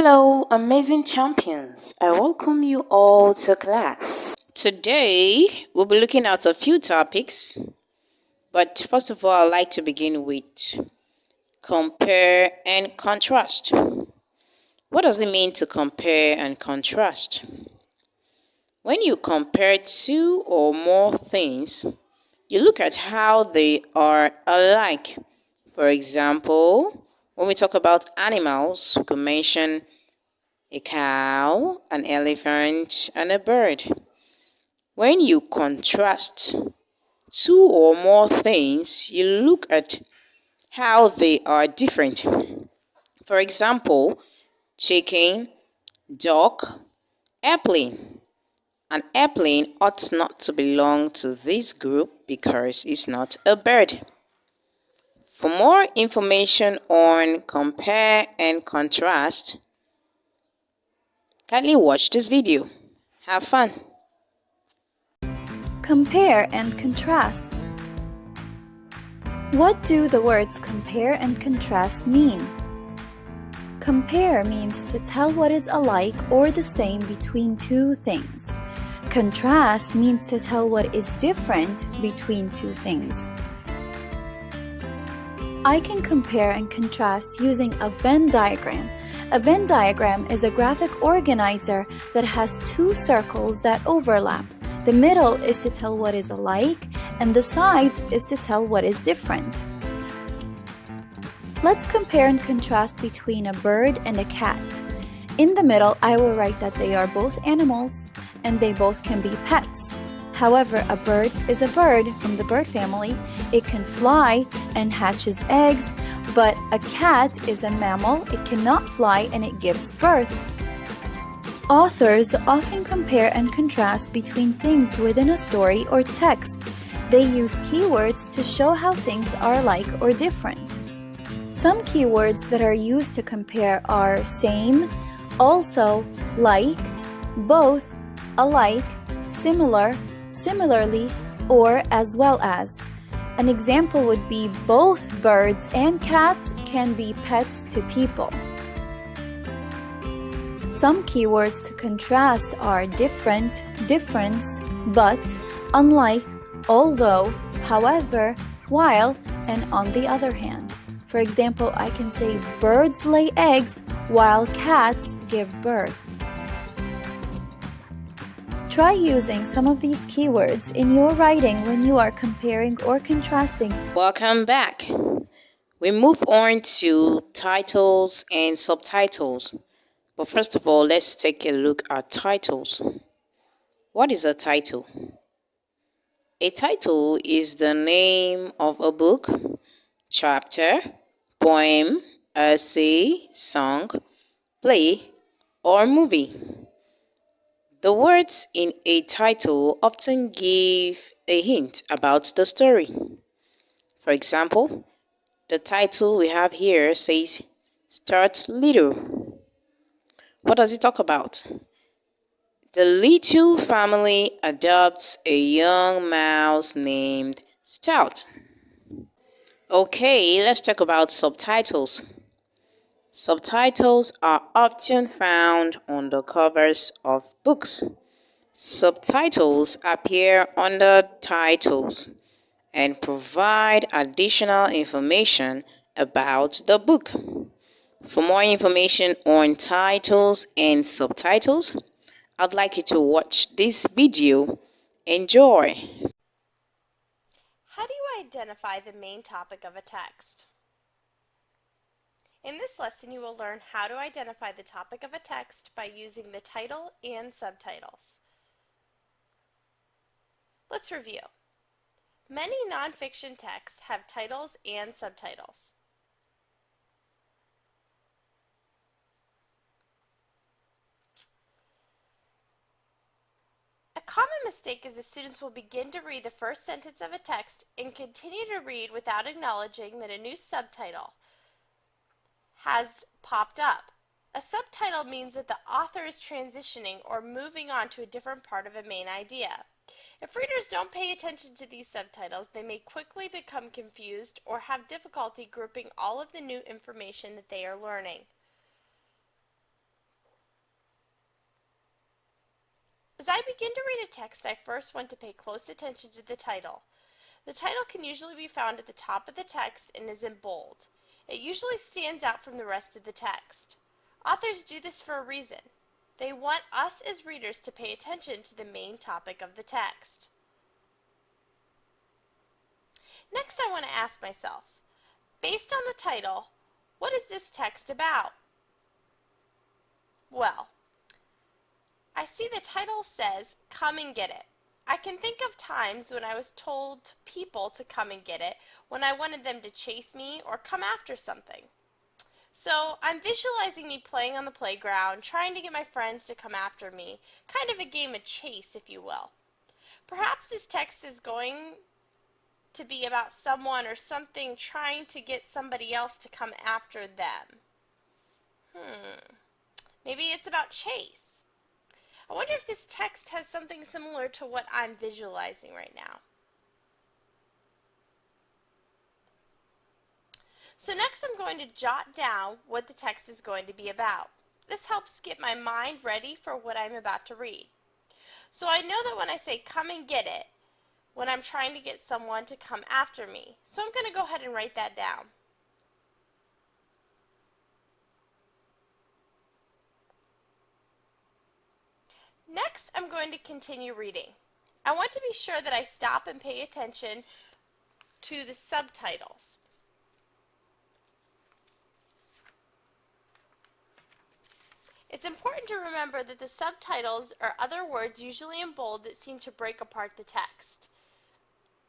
Hello, amazing champions. I welcome you all to class. Today, we'll be looking at a few topics, but first of all, I'd like to begin with compare and contrast. What does it mean to compare and contrast? When you compare two or more things, you look at how they are alike. For example, when we talk about animals, we can mention a cow, an elephant, and a bird. When you contrast two or more things, you look at how they are different. For example, chicken, dog, airplane. An airplane ought not to belong to this group because it's not a bird. For more information on compare and contrast, kindly watch this video. Have fun. Compare and contrast. What do the words compare and contrast mean? Compare means to tell what is alike or the same between two things. Contrast means to tell what is different between two things. I can compare and contrast using a Venn diagram. A Venn diagram is a graphic organizer that has two circles that overlap. The middle is to tell what is alike, and the sides is to tell what is different. Let's compare and contrast between a bird and a cat. In the middle, I will write that they are both animals, and they both can be pets. However, a bird is a bird from the bird family. It can fly and hatches eggs, but a cat is a mammal. It cannot fly and it gives birth. Authors often compare and contrast between things within a story or text. They use keywords to show how things are alike or different. Some keywords that are used to compare are same, also, like, both, alike, similar, similarly, or as well as. An example would be both birds and cats can be pets to people. Some keywords to contrast are different, difference, but, unlike, although, however, while, and on the other hand. For example, I can say birds lay eggs while cats give birth. Try using some of these keywords in your writing when you are comparing or contrasting. Welcome back. We move on to titles and subtitles. But first of all, let's take a look at titles. What is a title? A title is the name of a book, chapter, poem, essay, song, play, or movie. The words in a title often give a hint about the story. For example, the title we have here says, Start Little. What does it talk about? The little family adopts a young mouse named Stout. Okay, let's talk about subtitles. Subtitles are often found on the covers of books. Subtitles appear under titles and provide additional information about the book. For more information on titles and subtitles, I'd like you to watch this video. Enjoy! How do you identify the main topic of a text? In this lesson, you will learn how to identify the topic of a text by using the title and subtitles. Let's review. Many nonfiction texts have titles and subtitles. A common mistake is that students will begin to read the first sentence of a text and continue to read without acknowledging that a new subtitle has popped up. A subtitle means that the author is transitioning or moving on to a different part of a main idea. If readers don't pay attention to these subtitles, they may quickly become confused or have difficulty grouping all of the new information that they are learning. I begin to read a text, I first want to pay close attention to the title. The title can usually be found at the top of the text and is in bold. It usually stands out from the rest of the text. Authors do this for a reason. They want us as readers to pay attention to the main topic of the text. Next, I want to ask myself, based on the title, what is this text about? Well, I see the title says, "Come and get it." I can think of times when I was told people to come and get it when I wanted them to chase me or come after something. So I'm visualizing me playing on the playground, trying to get my friends to come after me, kind of a game of chase, if you will. Perhaps this text is going to be about someone or something trying to get somebody else to come after them. Maybe it's about chase. I wonder if this text has something similar to what I'm visualizing right now. So next I'm going to jot down what the text is going to be about. This helps get my mind ready for what I'm about to read. So I know that when I say "come and get it," when I'm trying to get someone to come after me. So I'm going to go ahead and write that down. Next, I'm going to continue reading. I want to be sure that I stop and pay attention to the subtitles. It's important to remember that the subtitles are other words, usually in bold, that seem to break apart the text.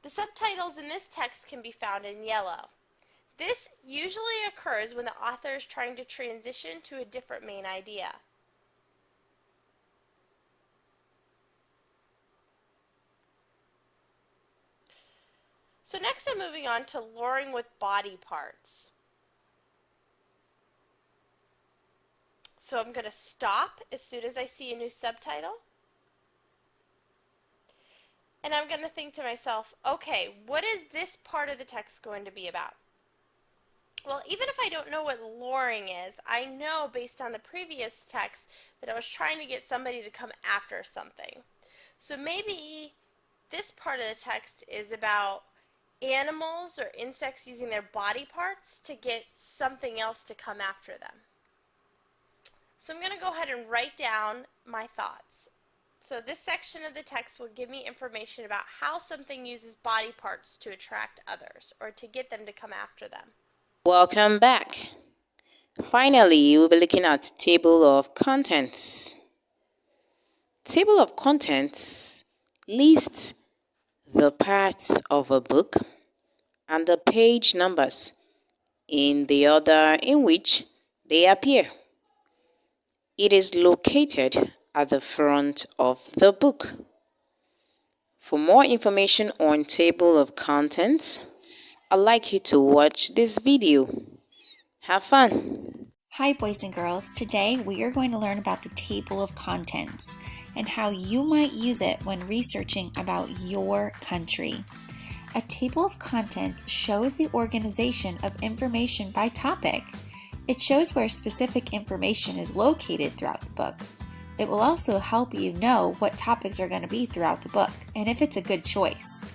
The subtitles in this text can be found in yellow. This usually occurs when the author is trying to transition to a different main idea. So next I'm moving on to luring with body parts. So I'm going to stop as soon as I see a new subtitle. And I'm going to think to myself, okay, what is this part of the text going to be about? Well, even if I don't know what luring is, I know based on the previous text that I was trying to get somebody to come after something. So maybe this part of the text is about animals or insects using their body parts to get something else to come after them. So I'm going to go ahead and write down my thoughts. So this section of the text will give me information about how something uses body parts to attract others or to get them to come after them. Welcome back. Finally, we'll be looking at table of contents. Table of contents lists the parts of a book and the page numbers in the order in which they appear. It is located at the front of the book. For more information on table of contents, I'd like you to watch this video. Have fun! Hi boys and girls, today we are going to learn about the table of contents and how you might use it when researching about your country. A table of contents shows the organization of information by topic. It shows where specific information is located throughout the book. It will also help you know what topics are going to be throughout the book and if it's a good choice.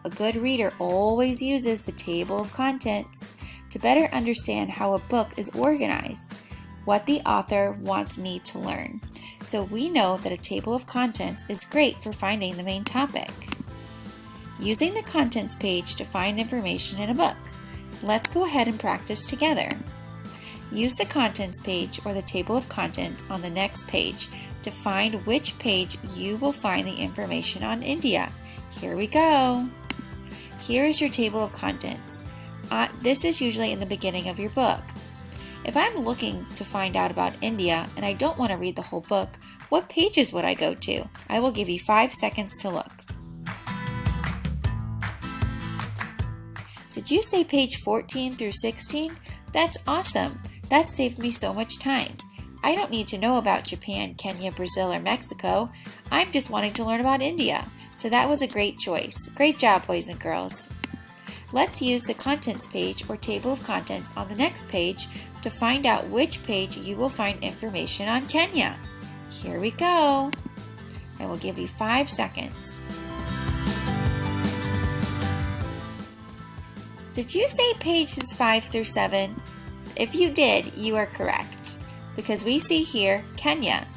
A good reader always uses the table of contents to better understand how a book is organized, what the author wants me to learn. So we know that a table of contents is great for finding the main topic. Using the contents page to find information in a book. Let's go ahead and practice together. Use the contents page or the table of contents on the next page to find which page you will find the information on India. Here we go. Here is your table of contents. This is usually in the beginning of your book. If I'm looking to find out about India and I don't want to read the whole book, what pages would I go to? I will give you 5 seconds to look. Did you say page 14 through 16? That's awesome. That saved me so much time. I don't need to know about Japan, Kenya, Brazil, or Mexico. I'm just wanting to learn about India. So that was a great choice. Great job, boys and girls. Let's use the contents page or table of contents on the next page to find out which page you will find information on Kenya. Here we go. I will give you 5 seconds. Did you say pages 5 through 7? If you did, you are correct, because we see here Kenya.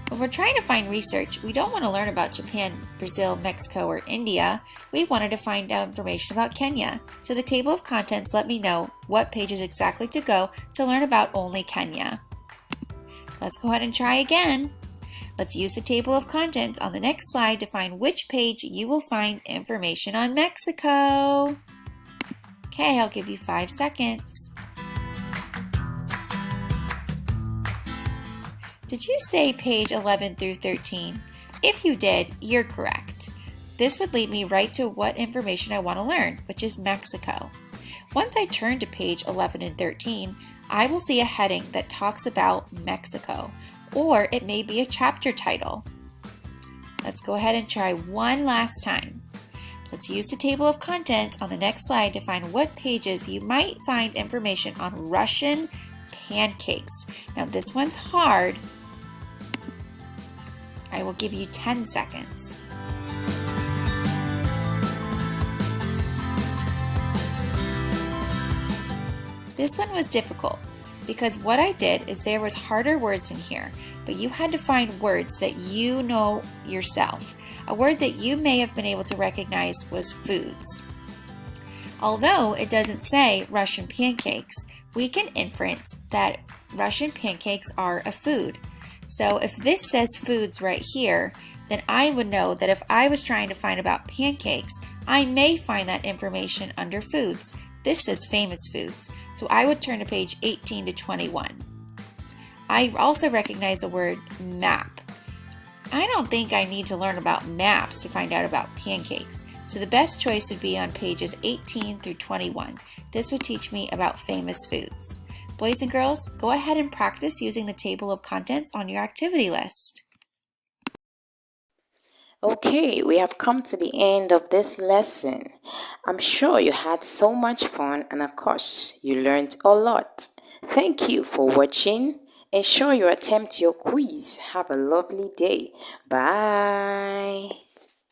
When we're trying to find research, we don't want to learn about Japan, Brazil, Mexico, or India. We wanted to find out information about Kenya. So the table of contents let me know what pages exactly to go to learn about only Kenya. Let's go ahead and try again. Let's use the table of contents on the next slide to find which page you will find information on Mexico. Okay, I'll give you 5 seconds. Did you say page 11 through 13? If you did, you're correct. This would lead me right to what information I want to learn, which is Mexico. Once I turn to page 11 and 13, I will see a heading that talks about Mexico, or it may be a chapter title. Let's go ahead and try one last time. Let's use the table of contents on the next slide to find what pages you might find information on Russian pancakes. Now this one's hard. I will give you 10 seconds. This one was difficult because what I did is there was harder words in here, but you had to find words that you know yourself. A word that you may have been able to recognize was foods. Although it doesn't say Russian pancakes, we can inference that Russian pancakes are a food. So if this says foods right here, then I would know that if I was trying to find about pancakes, I may find that information under foods. This says famous foods, so I would turn to page 18 to 21. I also recognize the word map. I don't think I need to learn about maps to find out about pancakes, so the best choice would be on pages 18 through 21. This would teach me about famous foods. Boys and girls, go ahead and practice using the table of contents on your activity list. Okay, we have come to the end of this lesson. I'm sure you had so much fun and of course you learned a lot. Thank you for watching. Ensure you attempt your quiz. Have a lovely day. Bye.